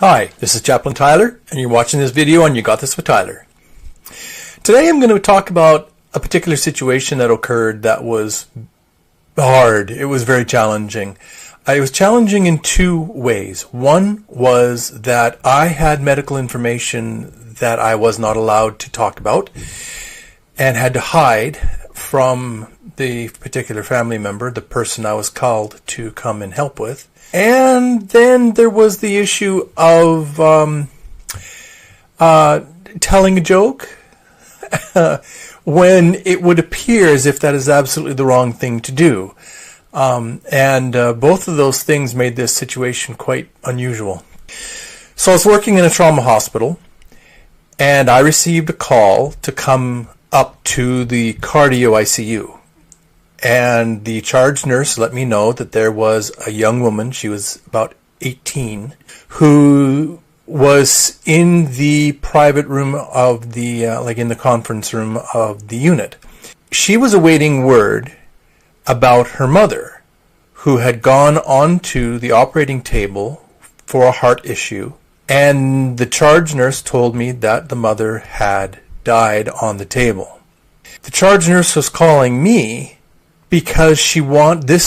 Hi, this is Chaplain Tyler, and you're watching this video on You Got This with Tyler. Today I'm going to talk about a particular situation that occurred that was hard. It was very challenging. It was challenging in two ways. One was that I had medical information that I was not allowed to talk about and had to hide from the particular family member, the person I was called to come and help with. And then there was the issue of telling a joke when it would appear as if that is absolutely the wrong thing to do. And both of those things made this situation quite unusual. So I was working in a trauma hospital, and I received a call to come up to the cardio ICU. And the charge nurse let me know that there was a young woman, she was about 18, who was in the private room of the, in the conference room of the unit. She was awaiting word about her mother, who had gone onto the operating table for a heart issue. And the charge nurse told me that the mother had died on the table. The charge nurse was calling me because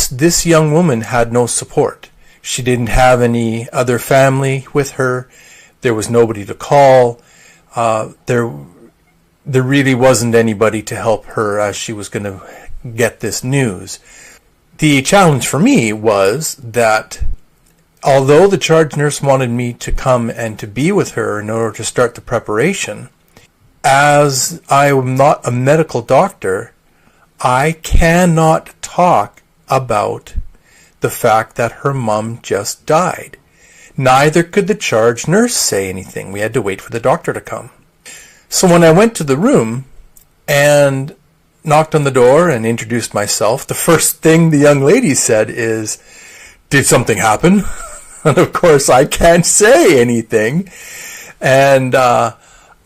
this young woman had no support. She didn't have any other family with her. There was nobody to call. There really wasn't anybody to help her as she was going to get this news. The challenge for me was that although the charge nurse wanted me to come and to be with her in order to start the preparation, as I am not a medical doctor, I cannot talk about the fact that her mom just died. Neither could the charge nurse say anything. We had to wait for the doctor to come. So when I went to the room and knocked on the door and introduced myself, the first thing the young lady said is, "Did something happen?" And of course I can't say anything. And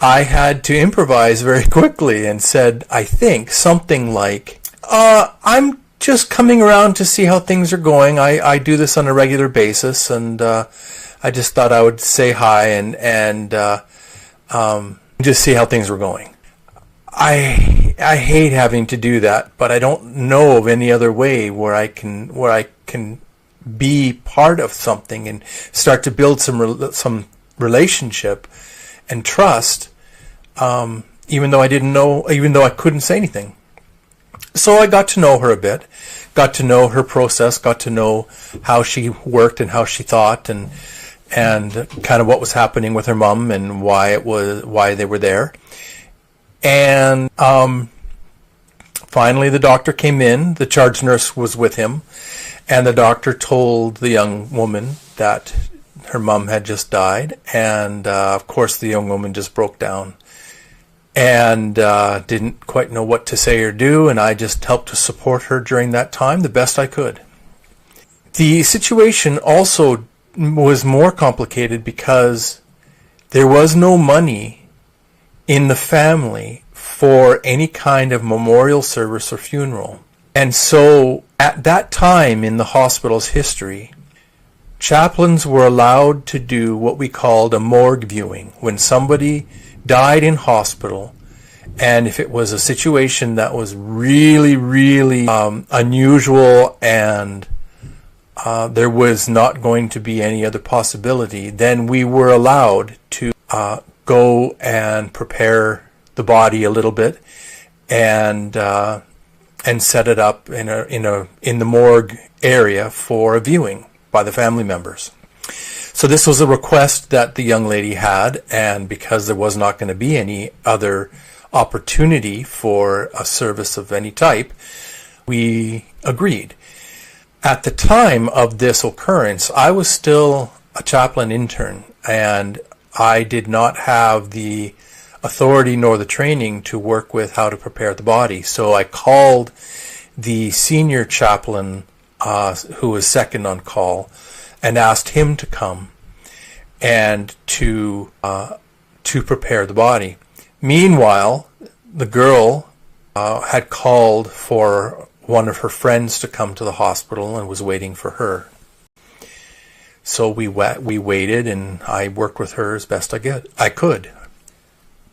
I had to improvise very quickly and said, I think, something like, I'm just coming around to see how things are going. I do this on a regular basis, and I just thought I would say hi and just see how things were going. I hate having to do that, but I don't know of any other way where I can be part of something and start to build some relationship and trust, even though I couldn't say anything. So I got to know her a bit, got to know her process, got to know how she worked and how she thought, and kind of what was happening with her mom and why they were there. And finally the doctor came in. The charge nurse was with him, and the doctor told the young woman that her mom had just died, and of course the young woman just broke down and didn't quite know what to say or do, and I just helped to support her during that time the best I could. The situation also was more complicated because there was no money in the family for any kind of memorial service or funeral. And so at that time in the hospital's history, chaplains were allowed to do what we called a morgue viewing. When somebody died in hospital, and if it was a situation that was really, really unusual and there was not going to be any other possibility, then we were allowed to go and prepare the body a little bit and set it up in the morgue area for a viewing by the family members. So this was a request that the young lady had, and because there was not going to be any other opportunity for a service of any type, we agreed. At the time of this occurrence, I was still a chaplain intern, and I did not have the authority nor the training to work with how to prepare the body. So I called the senior chaplain, who was second on call, and asked him to come and to prepare the body. Meanwhile, the girl had called for one of her friends to come to the hospital and was waiting for her. So we waited, and I worked with her as best I could.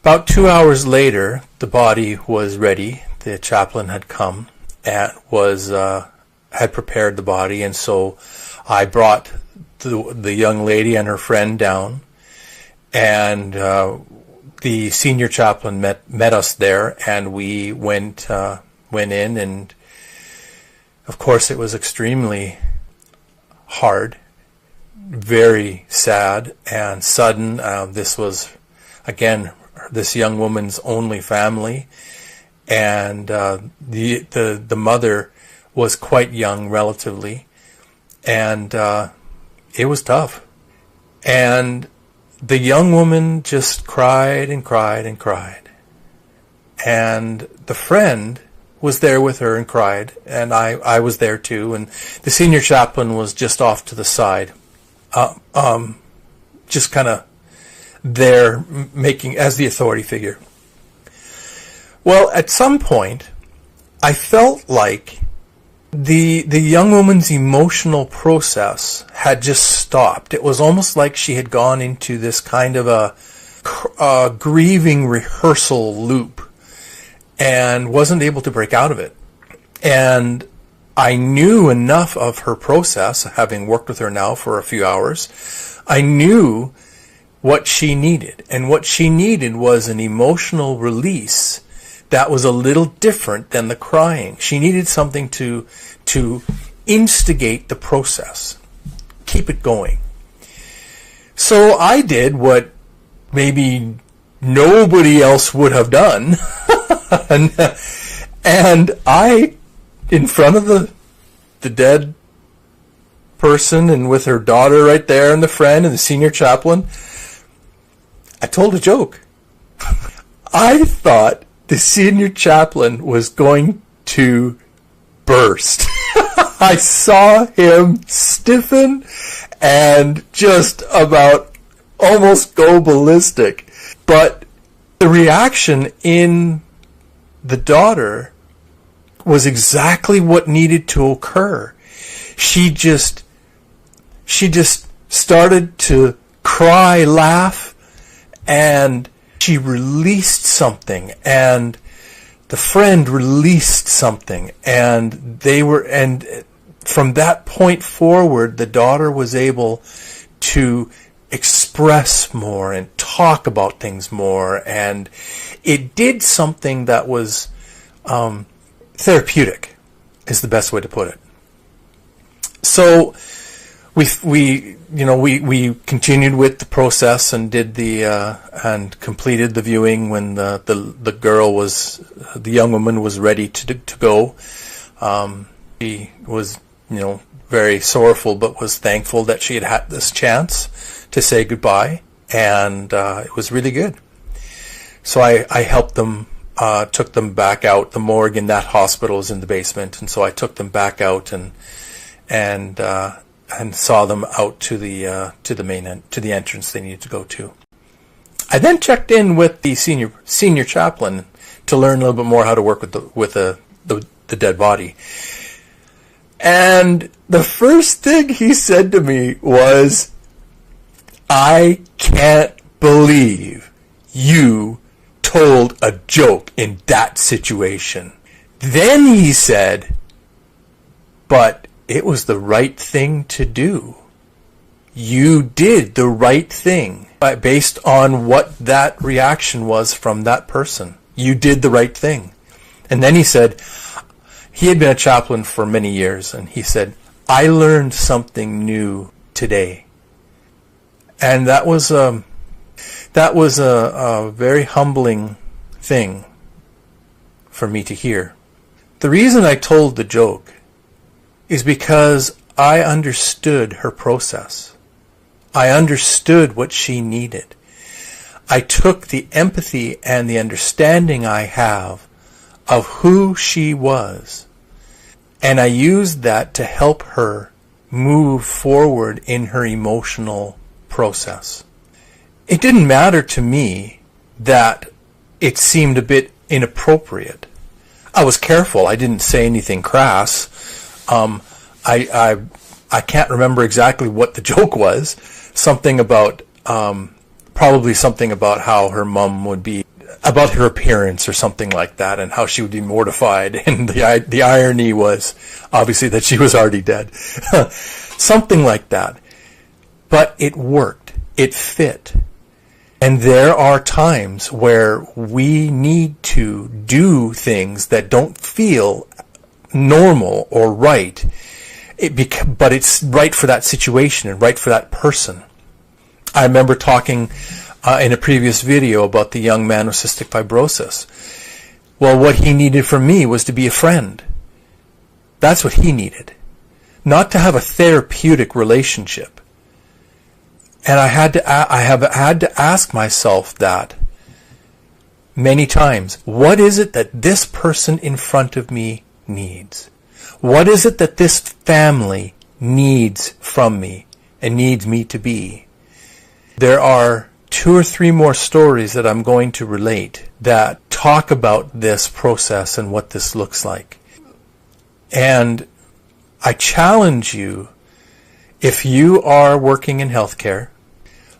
About 2 hours later, the body was ready. The chaplain had come and had prepared the body, and so I brought the young lady and her friend down, and the senior chaplain met us there, and we went in, and of course it was extremely hard, very sad and sudden. This was, again, this young woman's only family, and the mother was quite young relatively, and it was tough. And the young woman just cried and cried and cried, and the friend was there with her and cried, and I was there too, and the senior chaplain was just off to the side, just kind of there making as the authority figure. Well, at some point, I felt like the young woman's emotional process had just stopped. It was almost like she had gone into this kind of a grieving rehearsal loop and wasn't able to break out of it. And I knew enough of her process, having worked with her now for a few hours. I knew what she needed, and what she needed was an emotional release that was a little different than the crying. She needed something to instigate the process, keep it going. So I did what maybe nobody else would have done, and I, in front of the dead person and with her daughter right there and the friend and the senior chaplain, I told a joke. I thought the senior chaplain was going to burst. I saw him stiffen and just about almost go ballistic. But the reaction in the daughter was exactly what needed to occur. She just started to cry, laugh, and she released something, and the friend released something, and from that point forward, the daughter was able to express more and talk about things more, and it did something that was therapeutic, is the best way to put it. So we continued with the process and did and completed the viewing when the young woman was ready to go. She was, very sorrowful, but was thankful that she had this chance to say goodbye, and it was really good. So I helped them, took them back out. The morgue in that hospital is in the basement, and so I took them back out and saw them out to the entrance they needed to go to. I then checked in with the senior chaplain to learn a little bit more how to work with the dead body. And the first thing he said to me was, "I can't believe you told a joke in that situation." Then he said, "But it was the right thing to do. You did the right thing based on what that reaction was from that person. You did the right thing." And then he said, he had been a chaplain for many years, and he said, "I learned something new today." And that was a very humbling thing for me to hear. The reason I told the joke is because I understood her process. I understood what she needed. I took the empathy and the understanding I have of who she was, and I used that to help her move forward in her emotional process. It didn't matter to me that it seemed a bit inappropriate. I was careful. I didn't say anything crass. I I can't remember exactly what the joke was. Something about, probably something about how her mom would be, about her appearance or something like that, and how she would be mortified. And the irony was obviously that she was already dead. Something like that. But it worked. It fit. And there are times where we need to do things that don't feel normal or right, but it's right for that situation and right for that person. I remember talking in a previous video about the young man with cystic fibrosis. Well, what he needed from me was to be a friend. That's what he needed. Not to have a therapeutic relationship. And I have had to ask myself that many times. What is it that this person in front of me needs? What is it that this family needs from me and needs me to be? There are 2 or 3 more stories that I'm going to relate that talk about this process and what this looks like. And I challenge you, if you are working in healthcare,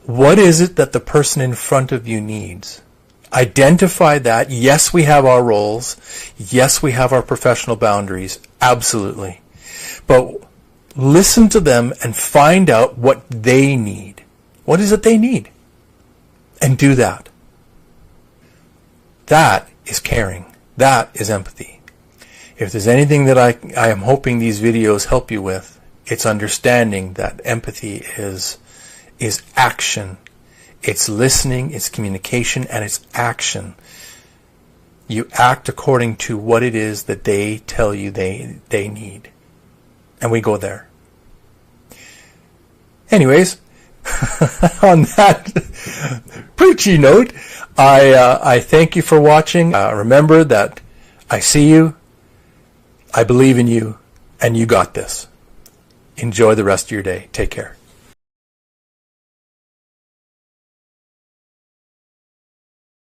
what is it that the person in front of you needs? Identify that. Yes, we have our roles. Yes, we have our professional boundaries. Absolutely. But listen to them and find out what they need. What is it they need? And do that. That is caring. That is empathy. If there's anything that I am hoping these videos help you with, it's understanding that empathy is action. It's listening, it's communication, and it's action. You act according to what it is that they tell you they need. And we go there. Anyways, on that preachy note, I thank you for watching. Remember that I see you, I believe in you, and you got this. Enjoy the rest of your day. Take care.